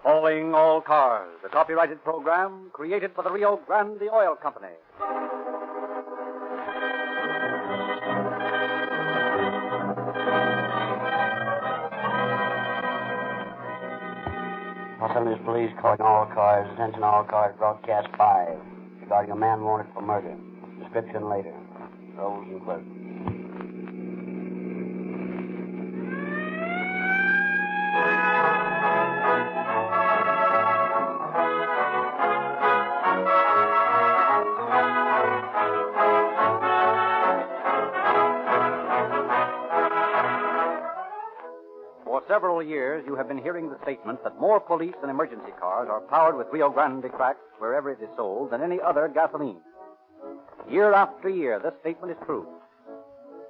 Calling All Cars, a copyrighted program created for the Rio Grande Oil Company. Los Angeles Police calling all cars. Attention all cars. Broadcast 5. Regarding a man wanted for murder. Description later. Rolls and clerks. For several years, you have been hearing the statement that more police and emergency cars are powered with Rio Grande crack wherever it is sold than any other gasoline. Year after year, this statement is true.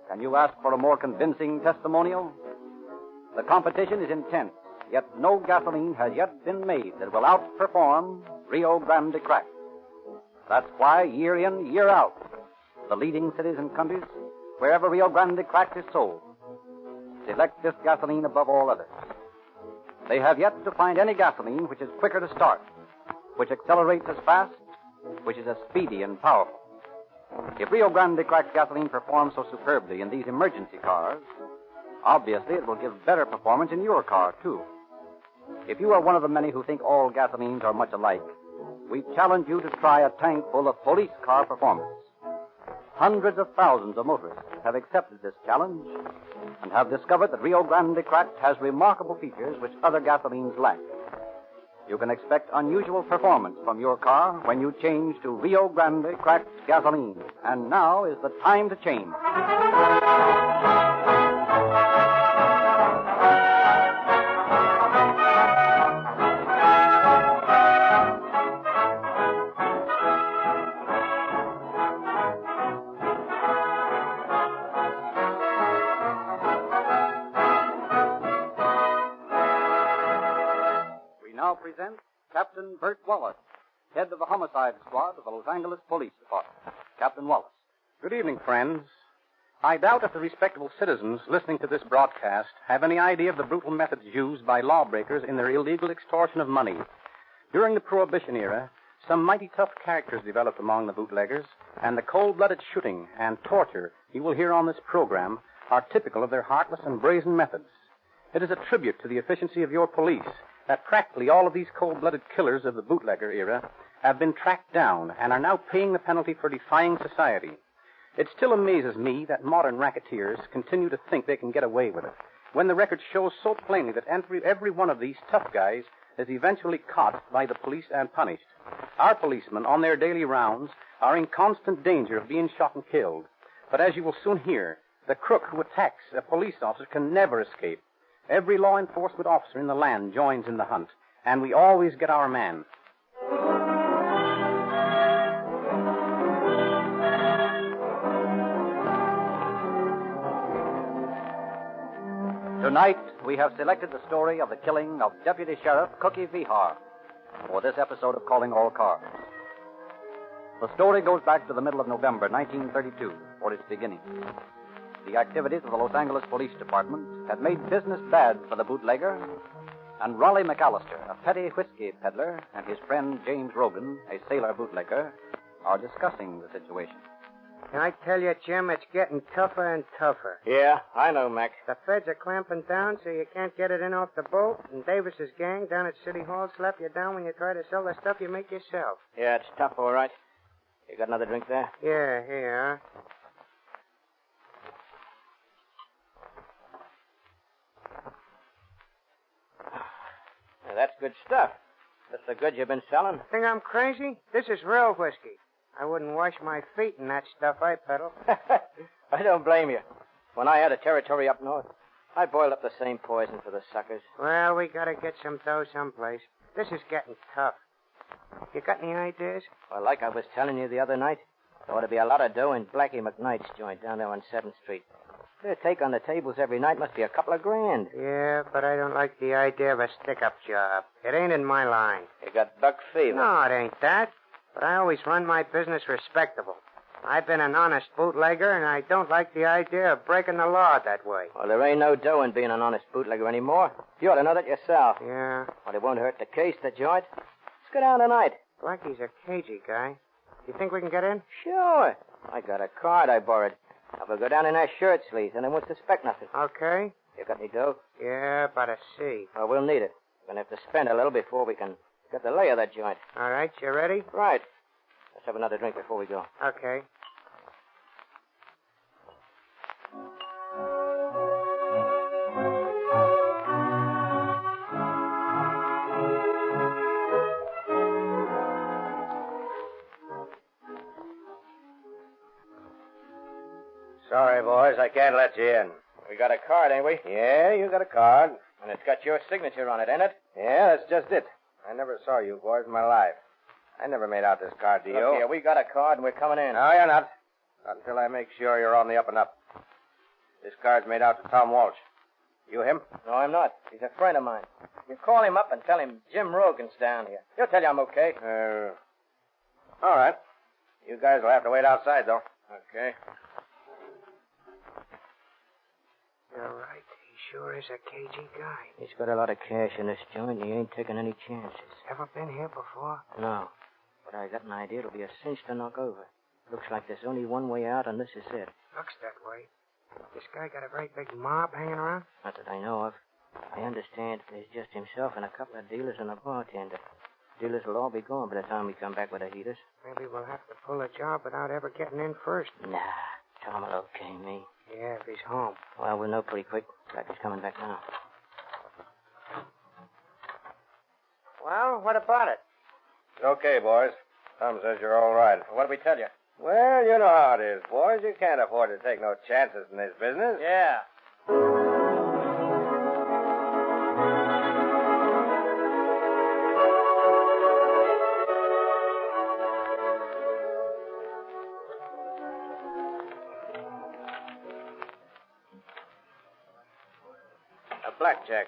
Can you ask for a more convincing testimonial? The competition is intense, yet no gasoline has yet been made that will outperform Rio Grande crack. That's why, year in, year out, the leading cities and countries, wherever Rio Grande crack is sold, select this gasoline above all others. They have yet to find any gasoline which is quicker to start, which accelerates as fast, which is as speedy and powerful. If Rio Grande cracked gasoline performs so superbly in these emergency cars, obviously it will give better performance in your car, too. If you are one of the many who think all gasolines are much alike, we challenge you to try a tank full of police car performance. Hundreds of thousands of motorists have accepted this challenge and have discovered that Rio Grande cracked has remarkable features which other gasolines lack. You can expect unusual performance from your car when you change to Rio Grande cracked gasoline. And now is the time to change. Now present Captain Bert Wallace, head of the homicide squad of the Los Angeles Police Department. Captain Wallace. Good evening, friends. I doubt if the respectable citizens listening to this broadcast have any idea of the brutal methods used by lawbreakers in their illegal extortion of money. During the Prohibition era, some mighty tough characters developed among the bootleggers, and the cold-blooded shooting and torture you will hear on this program are typical of their heartless and brazen methods. It is a tribute to the efficiency of your police that practically all of these cold-blooded killers of the bootlegger era have been tracked down and are now paying the penalty for defying society. It still amazes me that modern racketeers continue to think they can get away with it, when the record shows so plainly that every one of these tough guys is eventually caught by the police and punished. Our policemen, on their daily rounds, are in constant danger of being shot and killed. But as you will soon hear, the crook who attacks a police officer can never escape. Every law enforcement officer in the land joins in the hunt, and we always get our man. Tonight, we have selected the story of the killing of Deputy Sheriff Cookie Vejar for this episode of Calling All Cars. The story goes back to the middle of November 1932 for its beginning. The activities of the Los Angeles Police Department had made business bad for the bootlegger, and Raleigh McAllister, a petty whiskey peddler, and his friend James Rogan, a sailor bootlegger, are discussing the situation. Can I tell you, Jim, it's getting tougher and tougher. Yeah, I know, Mac. The feds are clamping down so you can't get it in off the boat, and Davis's gang down at City Hall slap you down when you try to sell the stuff you make yourself. Yeah, it's tough, all right. You got another drink there? Yeah, here. That's good stuff. That's the good you've been selling. Think I'm crazy? This is real whiskey. I wouldn't wash my feet in that stuff I peddle. I don't blame you. When I had a territory up north, I boiled up the same poison for the suckers. Well, we gotta get some dough someplace. This is getting tough. You got any ideas? Well, like I was telling you the other night, there ought to be a lot of dough in Blackie McKnight's joint down there on 7th Street. Their take on the tables every night must be a couple of grand. Yeah, but I don't like the idea of a stick-up job. It ain't in my line. You got buck fever. No, it ain't that. But I always run my business respectable. I've been an honest bootlegger, and I don't like the idea of breaking the law that way. Well, there ain't no dough in being an honest bootlegger anymore. You ought to know that yourself. Yeah. Well, it won't hurt the case, the joint. Let's go down tonight. Blackie's a cagey guy. You think we can get in? Sure. I got a card I borrowed. Now, we'll go down in our shirt sleeves, and they won't suspect nothing. Okay. You got any dough? Yeah, about a C. Well, we'll need it. We're going to have to spend a little before we can get the lay of that joint. All right, you ready? Right. Let's have another drink before we go. Okay. Sorry, boys, I can't let you in. We got a card, ain't we? Yeah, you got a card. And it's got your signature on it, ain't it? Yeah, that's just it. I never saw you boys in my life. I never made out this card to you. Look here, we got a card and we're coming in. No, you're not. Not until I make sure you're on the up and up. This card's made out to Tom Walsh. You him? No, I'm not. He's a friend of mine. You call him up and tell him Jim Rogan's down here. He'll tell you I'm okay. All right. You guys will have to wait outside, though. Okay. You're right. He sure is a cagey guy. He's got a lot of cash in this joint and he ain't taking any chances. Ever been here before? No. But I got an idea it'll be a cinch to knock over. Looks like there's only one way out, and this is it. Looks that way. This guy got a very big mob hanging around? Not that I know of. I understand there's just himself and a couple of dealers and a bartender. Dealers will all be gone by the time we come back with the heaters. Maybe we'll have to pull a job without ever getting in first. Nah, Tom will okay me. Yeah, if he's home. Well, we'll know pretty quick. Like he's coming back now. Well, what about it? It's okay, boys. Tom says you're all right. What did we tell you? Well, you know how it is, boys. You can't afford to take no chances in this business. Yeah. A blackjack.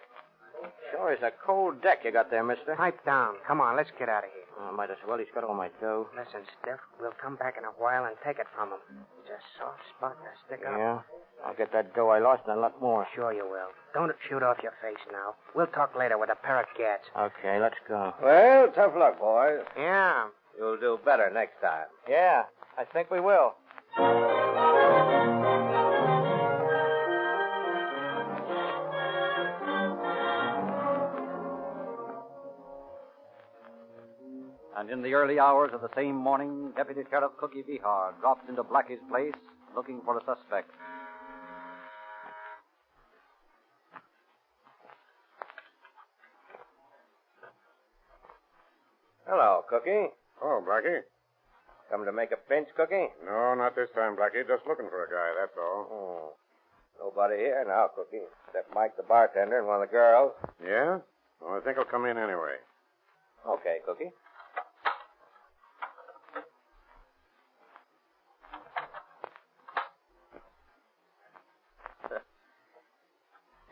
Sure is a cold deck you got there, mister. Pipe down. Come on, let's get out of here. Oh, might as well. He's got all my dough. Listen, Steph, we'll come back in a while and take it from him. It's a soft spot to stick up. Yeah? I'll get that dough I lost and a lot more. Sure you will. Don't shoot off your face now. We'll talk later with a pair of gats. Okay, let's go. Well, tough luck, boys. Yeah. You'll do better next time. Yeah, I think we will. And in the early hours of the same morning, Deputy Sheriff Cookie Vejar drops into Blackie's place looking for a suspect. Hello, Cookie. Oh, Blackie? Come to make a pinch, Cookie? No, not this time, Blackie. Just looking for a guy, that's all. Oh. Nobody here now, Cookie, except Mike the bartender and one of the girls. Yeah? Well, I think he'll come in anyway. Okay, Cookie.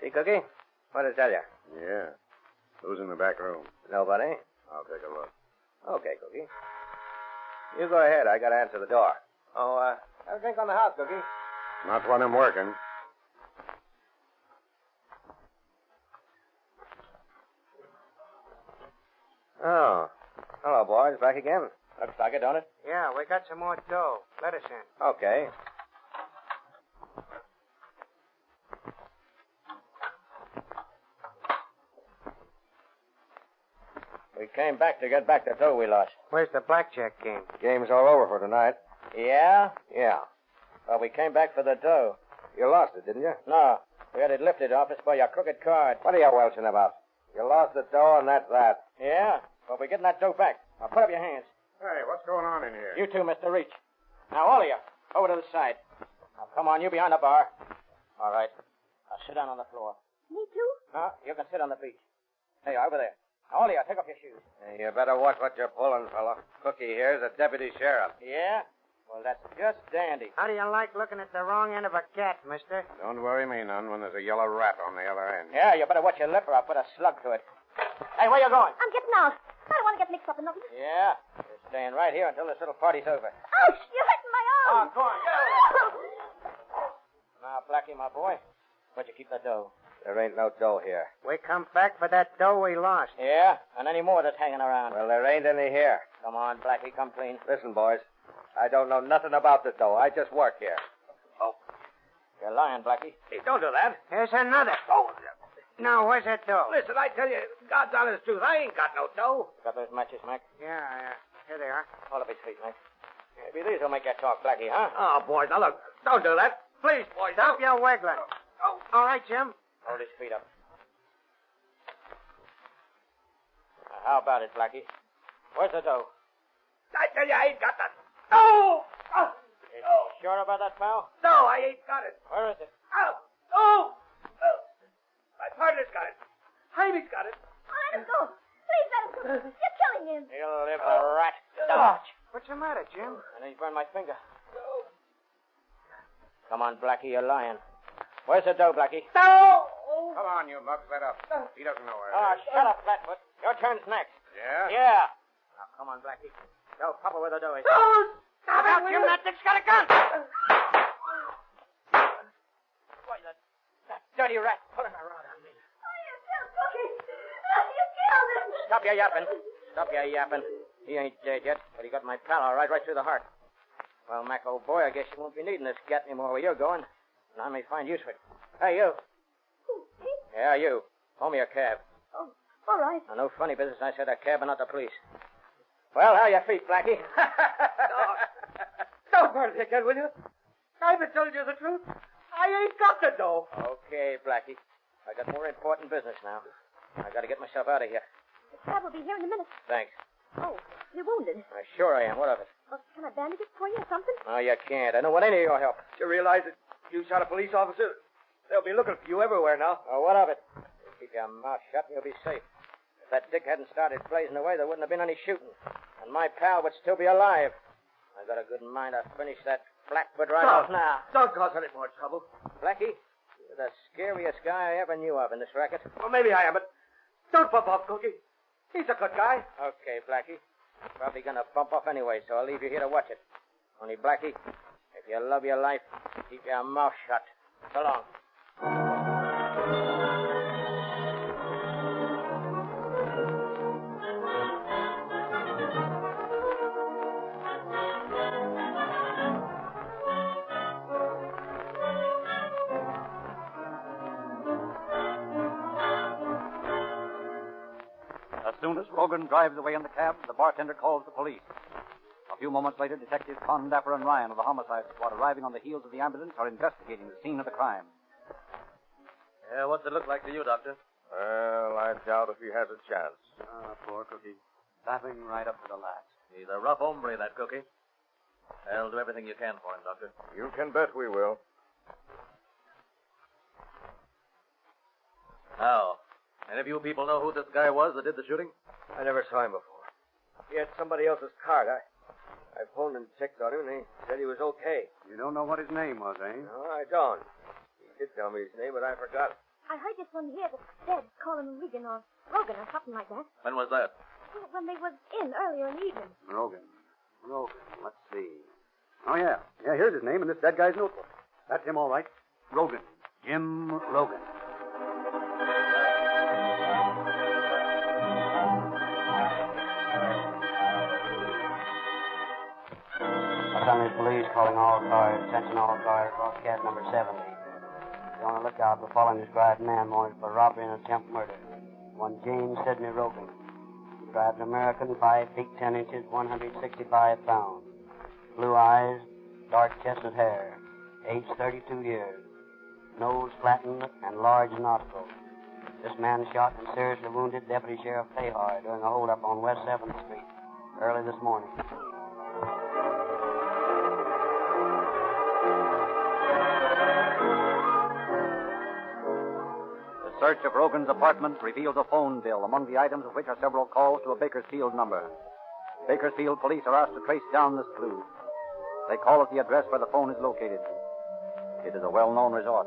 See, Cookie? What did I tell you? Yeah. Who's in the back room? Nobody? I'll take a look. Okay, Cookie. You go ahead. I got to answer the door. Oh, have a drink on the house, Cookie. Not when I'm working. Oh. Hello, boys. Back again? Looks like it, don't it? Yeah, we got some more dough. Let us in. Okay. We came back to get back the dough we lost. Where's the blackjack game? Game's all over for tonight. Yeah? Yeah. Well, we came back for the dough. You lost it, didn't you? No, we had it lifted off us by your crooked card. What are you welching about? You lost the dough, and that's that. Yeah? Well, we're getting that dough back. Now, put up your hands. Hey, what's going on in here? You two, Mr. Reach. Now, all of you, over to the side. Now, come on, you behind the bar. All right. Now, sit down on the floor. Me too? No, you can sit on the beach. Hey, over there. Now, all of you, take off your shoes. Hey, you better watch what you're pulling, fella. Cookie here's a deputy sheriff. Yeah? Well, that's just dandy. How do you like looking at the wrong end of a cat, mister? Don't worry me none when there's a yellow rat on the other end. Yeah, you better watch your lip or I'll put a slug to it. Hey, where you going? I'm getting out. I don't want to get mixed up in nothing. Yeah, you're staying right here until this little party's over. Ouch! You hurt my arm. Go on. Now, Blackie, my boy, where'd you keep that dough? There ain't no dough here. We come back for that dough we lost. Yeah? And any more that's hanging around? Well, there ain't any here. Come on, Blackie, come clean. Listen, boys. I don't know nothing about the dough. I just work here. Oh. You're lying, Blackie. Hey, don't do that. Here's another. Oh, Now, where's that dough? listen, I tell you, God's honest truth, I ain't got no dough. Got those matches, Mac? Yeah. Here they are. Hold up his feet, Mac. Maybe these will make you talk, Blackie, huh? Oh, boys, now look, don't do that. Please, boys, Stop your wiggling. Oh. All right, Jim. Hold his feet up. Now, how about it, Blackie? Where's the dough? I tell you, I ain't got that. No! Oh, You sure about that, pal? no, I ain't got it. Where is it? Oh, oh, oh. My partner's got it. Jaime's got it. Oh, let him go. Please let him go. You're killing him. He'll live the rat. Dodge. What's the matter, Jim? And he's burned my finger. Come on, Blackie, you're lying. Where's the dough, Blackie? No! Come on, you mugs, let up. He doesn't know where Oh, it is. shut up, Flatfoot. Your turn's next. Yeah? Yeah. Now, come on, Blackie. Tell Papa where the dough is. No! Stop out, Jim. That dick's got a gun. Why, that dirty rat pulling a rod on me. Oh, you killed Cookie. You killed him. Stop your yapping. Stop your yapping. He ain't dead yet, but he got my pal all right through the heart. Well, Mac, old boy, I guess you won't be needing this gat anymore where you're going. And I may find use for it. Hey, you. Who, me? Yeah, you. Call me a cab. Oh, all right. Now, no funny business. I said a cab and not the police. Well, how your feet, Blackie? Don't burn it again, will you? I've been telling you the truth. I ain't got the dough. Okay, Blackie. I got more important business now. I got to get myself out of here. The cab will be here in a minute. Thanks. Oh, you're wounded. Sure I am. What of it? Well, can I bandage it for you or something? No, you can't. I don't want any of your help. You realize that you shot a police officer? They'll be looking for you everywhere now. Oh, what of it? You keep your mouth shut and you'll be safe. If that dick hadn't started blazing away, there wouldn't have been any shooting. And my pal would still be alive. I got a good mind to finish that Flatfoot right off now. Don't cause any more trouble. Blackie, you're the scariest guy I ever knew of in this racket. Well, maybe I am, but don't bump off Cookie. He's a good guy. Okay, Blackie. Probably gonna bump off anyway, so I'll leave you here to watch it. Only, Blackie, if you love your life, keep your mouth shut. So long. As soon as Rogan drives away in the cab, the bartender calls the police. A few moments later, Detectives Condapper and Ryan of the Homicide Squad, arriving on the heels of the ambulance, are investigating the scene of the crime. Yeah, what's it look like to you, Doctor? Well, I doubt if he has a chance. Ah, poor Cookie. Laughing right up to the last. He's a rough hombre, that Cookie. I'll do everything you can for him, Doctor. You can bet we will. Now, any of you people know who this guy was that did the shooting? I never saw him before. He had somebody else's card. I phoned and checked on him, and he said he was okay. You don't know what his name was, eh? No, I don't. He did tell me his name, but I forgot. I heard this one here that's dead, calling him Regan or Rogan or something like that. When was that? When they was in earlier in the evening. Rogan. Let's see. Oh, yeah. Yeah, here's his name in this dead guy's notebook. That's him, all right. Rogan. Jim Rogan. Los Angeles Police calling all cars. Attention all cars. Broadcast number 70. Be on the lookout for following described man wanted for robbery and attempt murder. One James Sidney Rogan. Described American, 5 feet 10 inches, 165 pounds. Blue eyes, dark chestnut hair. Age 32 years. Nose flattened and large nostrils. This man shot and seriously wounded Deputy Sheriff Vejar during a holdup on West 7th Street early this morning. The search of Rogan's apartment reveals a phone bill, among the items of which are several calls to a Bakersfield number. Bakersfield police are asked to trace down this clue. They call at the address where the phone is located. It is a well-known resort.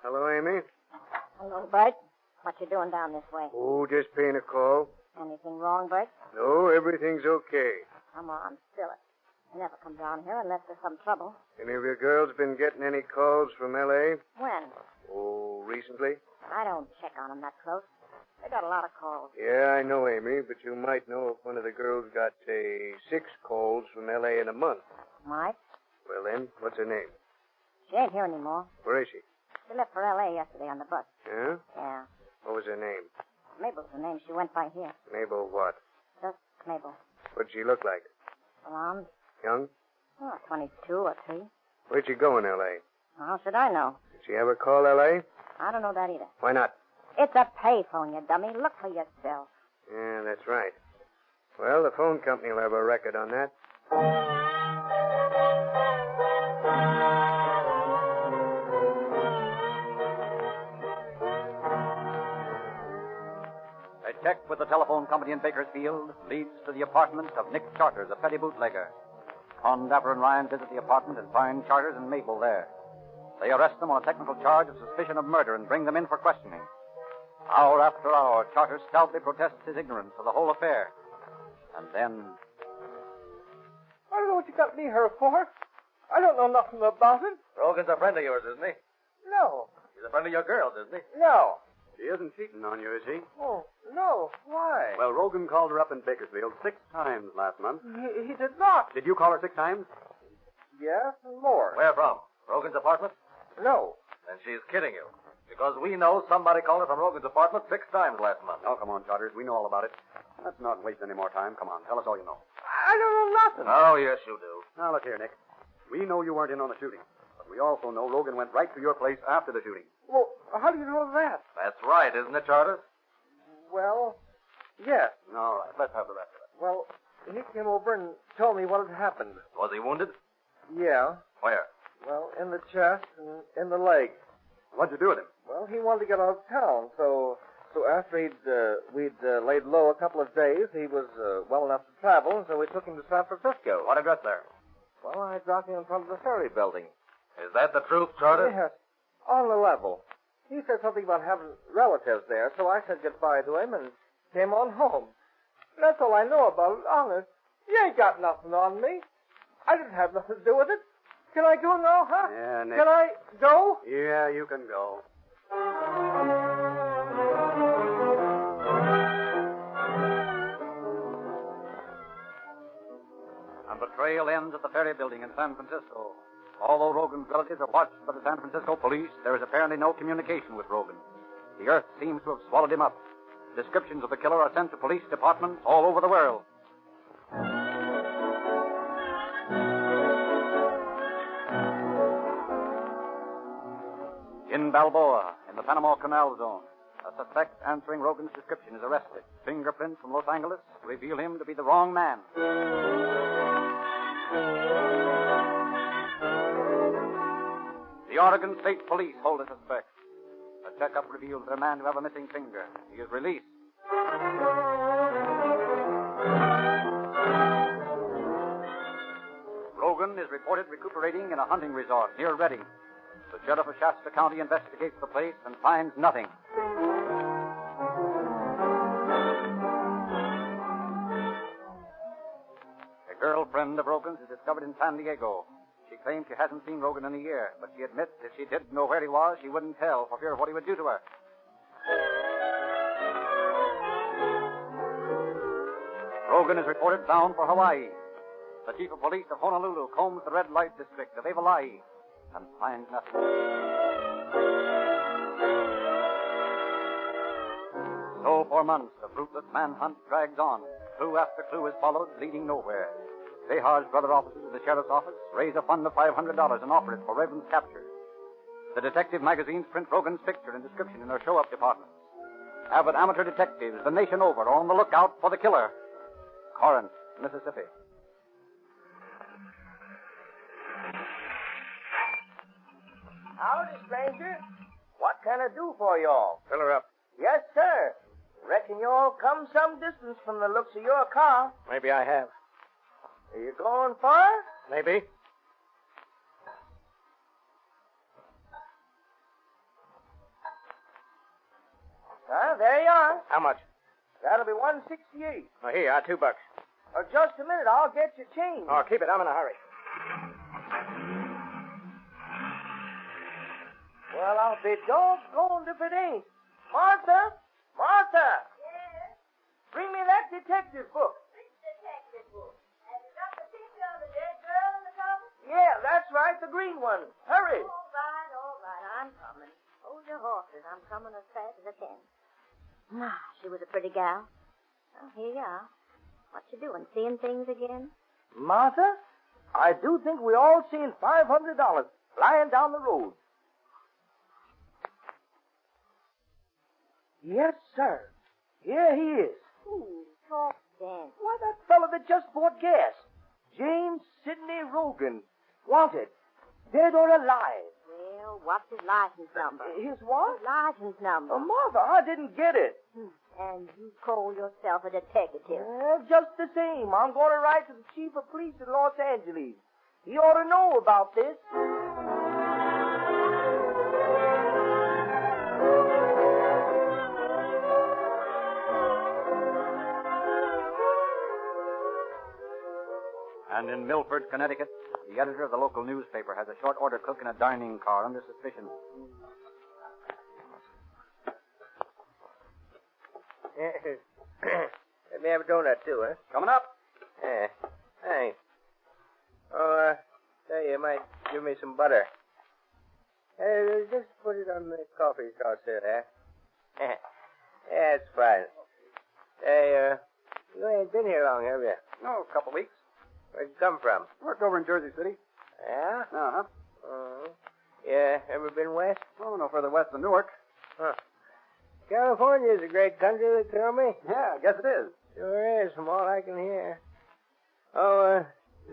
Hello, Amy. Hello, Bert. What you doing down this way? Oh, just paying a call. Anything wrong, Bert? No, everything's okay. Come on, spill it. I never come down here unless there's some trouble. Any of your girls been getting any calls from L.A.? When? Oh, recently? I don't check on them that close. They got a lot of calls. Yeah, I know, Amy, but you might know if one of the girls got, say, 6 calls from L.A. in a month. Might. Well, then, what's her name? She ain't here anymore. Where is she? She left for L.A. yesterday on the bus. Yeah? Yeah. What was her name? Mabel's the name. She went by here. Mabel what? Just Mabel. What'd she look like? Blonde. Young? Oh, 22 or 3. Where'd she go in L.A.? How should I know? Did she ever call L.A.? I don't know that either. Why not? It's a payphone, you dummy. Look for yourself. Yeah, that's right. Well, the phone company will have a record on that. A check with the telephone company in Bakersfield leads to the apartment of Nick Charters, a petty bootlegger. Con Dapper and Ryan visit the apartment and find Charters and Mabel there. They arrest them on a technical charge of suspicion of murder and bring them in for questioning. Hour after hour, Charters stoutly protests his ignorance of the whole affair. And then... I don't know what you got me here for. I don't know nothing about it. Rogan's a friend of yours, isn't he? No. He's a friend of your girls, isn't he? No. He isn't cheating on you, is he? Oh, no. Why? Well, Rogan called her up in Bakersfield 6 times last month. He did not. Did you call her 6 times? Yes, and more. Where from? Rogan's apartment? No. Then she's kidding you. Because we know somebody called her from Rogan's apartment 6 times last month. Oh, come on, Charters. We know all about it. Let's not waste any more time. Come on, tell us all you know. I don't know nothing. Oh, yes, you do. Now, look here, Nick. We know you weren't in on the shooting. But we also know Rogan went right to your place after the shooting. Well, how do you know that? That's right, isn't it, Charters? Well, yes. All right, let's have the rest of it. Well, he came over and told me what had happened. Was he wounded? Yeah. Where? Well, in the chest and in the leg. What'd you do with him? Well, he wanted to get out of town, so after we'd laid low a couple of days, he was well enough to travel, and so we took him to San Francisco. What address there? Well, I dropped him in front of the ferry building. Is that the truth, Charters? Yes, on the level. He said something about having relatives there, so I said goodbye to him and came on home. That's all I know about it, honest. You ain't got nothing on me. I didn't have nothing to do with it. Can I go now, huh? Yeah, Nick. Can I go? Yeah, you can go. And the trail ends at the ferry building in San Francisco. Although Rogan's relatives are watched by the San Francisco police, there is apparently no communication with Rogan. The earth seems to have swallowed him up. Descriptions of the killer are sent to police departments all over the world. In Balboa, in the Panama Canal Zone, a suspect answering Rogan's description is arrested. Fingerprints from Los Angeles reveal him to be the wrong man. The Oregon State Police hold a suspect. A checkup reveals their man to have a missing finger. He is released. Rogan is reported recuperating in a hunting resort near Redding. The sheriff of Shasta County investigates the place and finds nothing. A girlfriend of Rogan's is discovered in San Diego. She claims she hasn't seen Rogan in a year, but she admits if she did know where he was, she wouldn't tell for fear of what he would do to her. Rogan is reported bound for Hawaii. The chief of police of Honolulu combs the red light district of Evalai and finds nothing. So for months, the fruitless manhunt drags on. Clue after clue is followed, leading nowhere. Vejar's brother officers of the sheriff's office raise a fund of $500 and offer it for Raven's capture. The detective magazines print Rogan's picture and description in their show-up departments. Avid amateur detectives the nation over are on the lookout for the killer. Corinth, Mississippi. Howdy, stranger. What can I do for y'all? Fill her up. Yes, sir. Reckon you all come some distance from the looks of your car. Maybe I have. Are you going far? Maybe. There you are. How much? That'll be $168. Oh, here, $2. Just a minute. I'll get you change. Oh, keep it. I'm in a hurry. Well, I'll be doggone if it ain't. Martha! Martha! Yes? Bring me that detective book. Which detective book? Have you got the picture of the dead girl in the cover? Yeah, that's right, the green one. Hurry. All right. I'm coming. Hold your horses. I'm coming as fast as I can. Ah, she was a pretty gal. Well, here you are. What you doing? Seeing things again? Martha, I do think we all seen $500 flying down the road. Yes, sir. Here he is. Ooh, talk then. Why, that fellow that just bought gas. James Sidney Rogan. Wanted. Dead or alive. Well, what's his license number? His what? His license number. Martha, I didn't get it. And you call yourself a detective. Just the same, I'm going to write to the chief of police in Los Angeles. He ought to know about this. And in Milford, Connecticut, the editor of the local newspaper has a short order cook in a dining car under suspicion. Let me have a donut, too, huh? Coming up. Yeah. Thanks. Oh, say, you might give me some butter. Hey, just put it on the coffee saucer there. Yeah, it's fine. Hey, you ain't been here long, have you? Oh, a couple weeks. Where'd you come from? Worked over in Jersey City. Yeah? Uh-huh. Yeah, ever been west? Oh, no further west than Newark. Huh. California's a great country, they tell me. Yeah, I guess it is. Sure is, from all I can hear. Oh,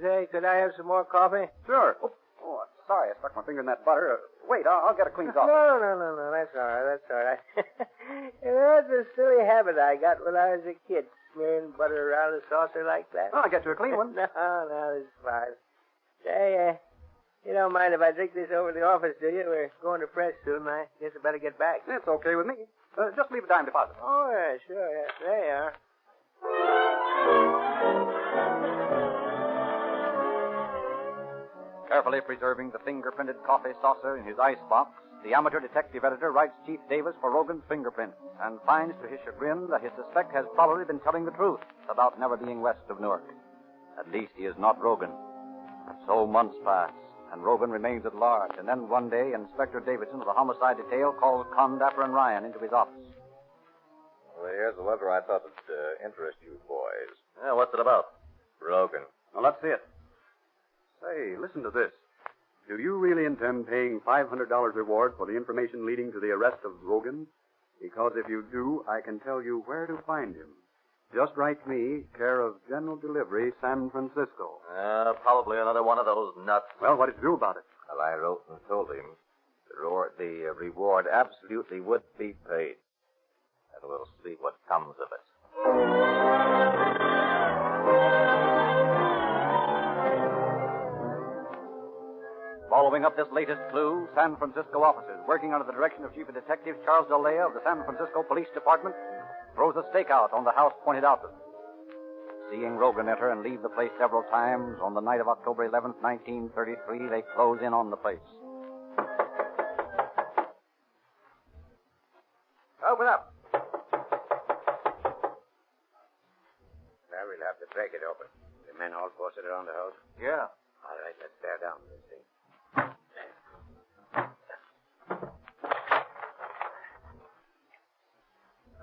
say, could I have some more coffee? Sure. Oh, sorry, I stuck my finger in that butter. Wait, I'll get a clean saucer. No, that's all right, that's all right. You know, it's a silly habit I got when I was a kid, smearing butter around a saucer like that. Oh, I'll get you a clean one. No, this is fine. Say, you don't mind if I take this over to the office, do you? We're going to press soon. I guess I better get back. It's okay with me. Just leave a dime deposit. Oh, yeah, sure, yeah. There you are. Carefully preserving the finger-printed coffee saucer in his icebox, the amateur detective editor writes Chief Davis for Rogan's fingerprints and finds to his chagrin that his suspect has probably been telling the truth about never being west of Newark. At least he is not Rogan. So months pass, and Rogan remains at large, and then one day Inspector Davidson of the homicide detail calls Condapper and Ryan into his office. Well, here's the letter I thought would interest you boys. Yeah, what's it about? Rogan. Well, let's see it. Say, listen to this. Do you really intend paying $500 reward for the information leading to the arrest of Rogan? Because if you do, I can tell you where to find him. Just write me, care of General Delivery, San Francisco. Probably another one of those nuts. Well, what did you do about it? Well, I wrote and told him the reward absolutely would be paid. And we'll see what comes of it. Following up this latest clue, San Francisco officers, working under the direction of Chief of Detective Charles D'Alea of the San Francisco Police Department, throws a stakeout on the house pointed out to them. Seeing Rogan enter and leave the place several times, on the night of October 11th, 1933, they close in on the place. Open up. Now we'll have to break it open. The men all posted around the house? Yeah. All right, let's tear down this thing.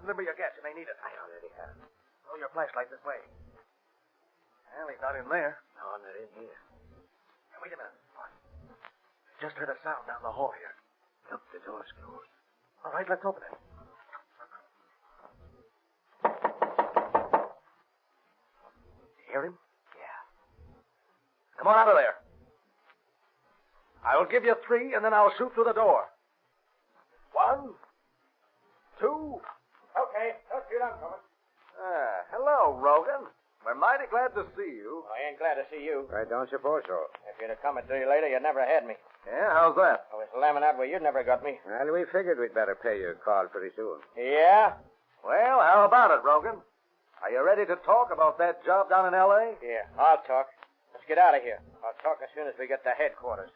Remember your gas. You may need it. I already have. Throw your flashlight this way. Well, he's not in there. No, not in here. Now, wait a minute. Just heard a sound down the hall here. Look, the door's closed. All right, let's open it. You hear him? Yeah. Come on out of there. I will give you 3, and then I'll shoot through the door. 1, 2. Okay, don't shoot, I'm coming. Hello, Rogan. We're mighty glad to see you. I ain't glad to see you. I don't suppose so. If you'd have come a day later, you'd never had me. Yeah, how's that? I was slamming out where you'd never got me. Well, we figured we'd better pay your call pretty soon. Yeah? Well, how about it, Rogan? Are you ready to talk about that job down in L.A.? Yeah, I'll talk. Let's get out of here. I'll talk as soon as we get to headquarters.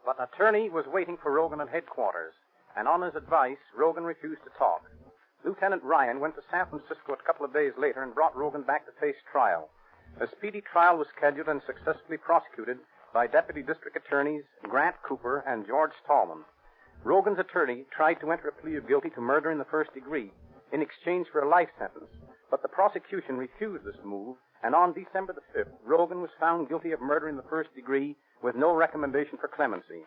But an attorney was waiting for Rogan at headquarters, and on his advice, Rogan refused to talk. Lieutenant Ryan went to San Francisco a couple of days later and brought Rogan back to face trial. A speedy trial was scheduled and successfully prosecuted by Deputy District Attorneys Grant Cooper and George Stallman. Rogan's attorney tried to enter a plea of guilty to murder in the first degree in exchange for a life sentence, but the prosecution refused this move, and on December the 5th, Rogan was found guilty of murder in the first degree with no recommendation for clemency.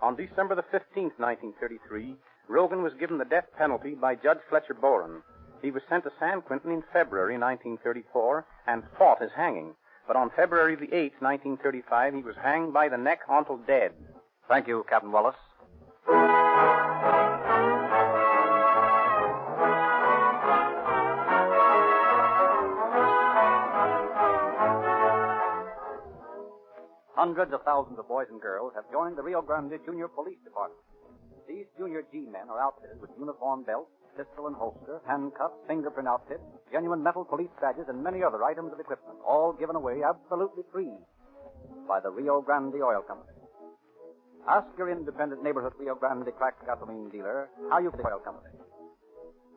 On December the 15th, 1933, Rogan was given the death penalty by Judge Fletcher Boren. He was sent to San Quentin in February 1934 and fought his hanging. But on February the 8th, 1935, he was hanged by the neck until dead. Thank you, Captain Wallace. Hundreds of thousands of boys and girls have joined the Rio Grande Junior Police Department. These junior G-men are outfitted with uniform belts, pistol and holster, handcuffs, fingerprint outfits, genuine metal police badges, and many other items of equipment, all given away absolutely free by the Rio Grande Oil Company. Ask your independent neighborhood Rio Grande cracked gasoline dealer how you can get the oil company.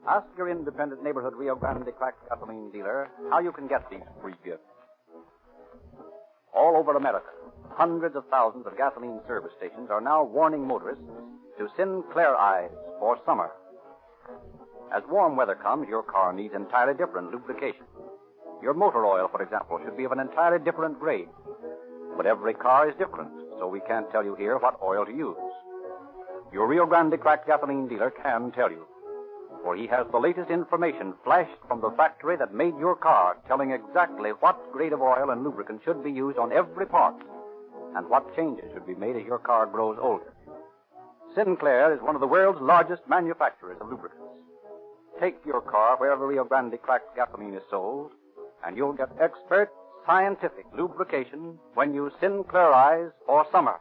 Ask your independent neighborhood Rio Grande cracked gasoline dealer how you can get these free gifts. All over America, hundreds of thousands of gasoline service stations are now warning motorists to Sinclair Eyes for summer. As warm weather comes, your car needs entirely different lubrication. Your motor oil, for example, should be of an entirely different grade. But every car is different, so we can't tell you here what oil to use. Your Rio Grande cracked gasoline dealer can tell you, for he has the latest information flashed from the factory that made your car, telling exactly what grade of oil and lubricant should be used on every part and what changes should be made as your car grows older. Sinclair is one of the world's largest manufacturers of lubricants. Take your car wherever Rio Grande cracked gasoline is sold, and you'll get expert, scientific lubrication when you Sinclair Eyes for summer.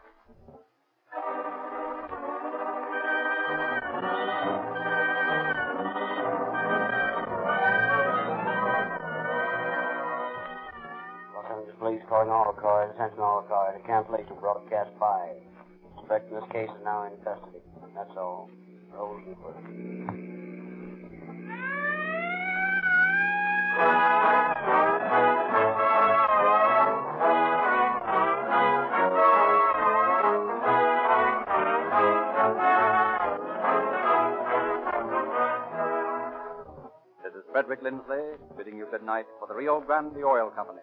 Police calling all cars, attention all cars, cancellation broadcast 5. Suspect in this case is now in custody. That's all. Roll for This is Frederick Lindsley bidding you good night for the Rio Grande Oil Company.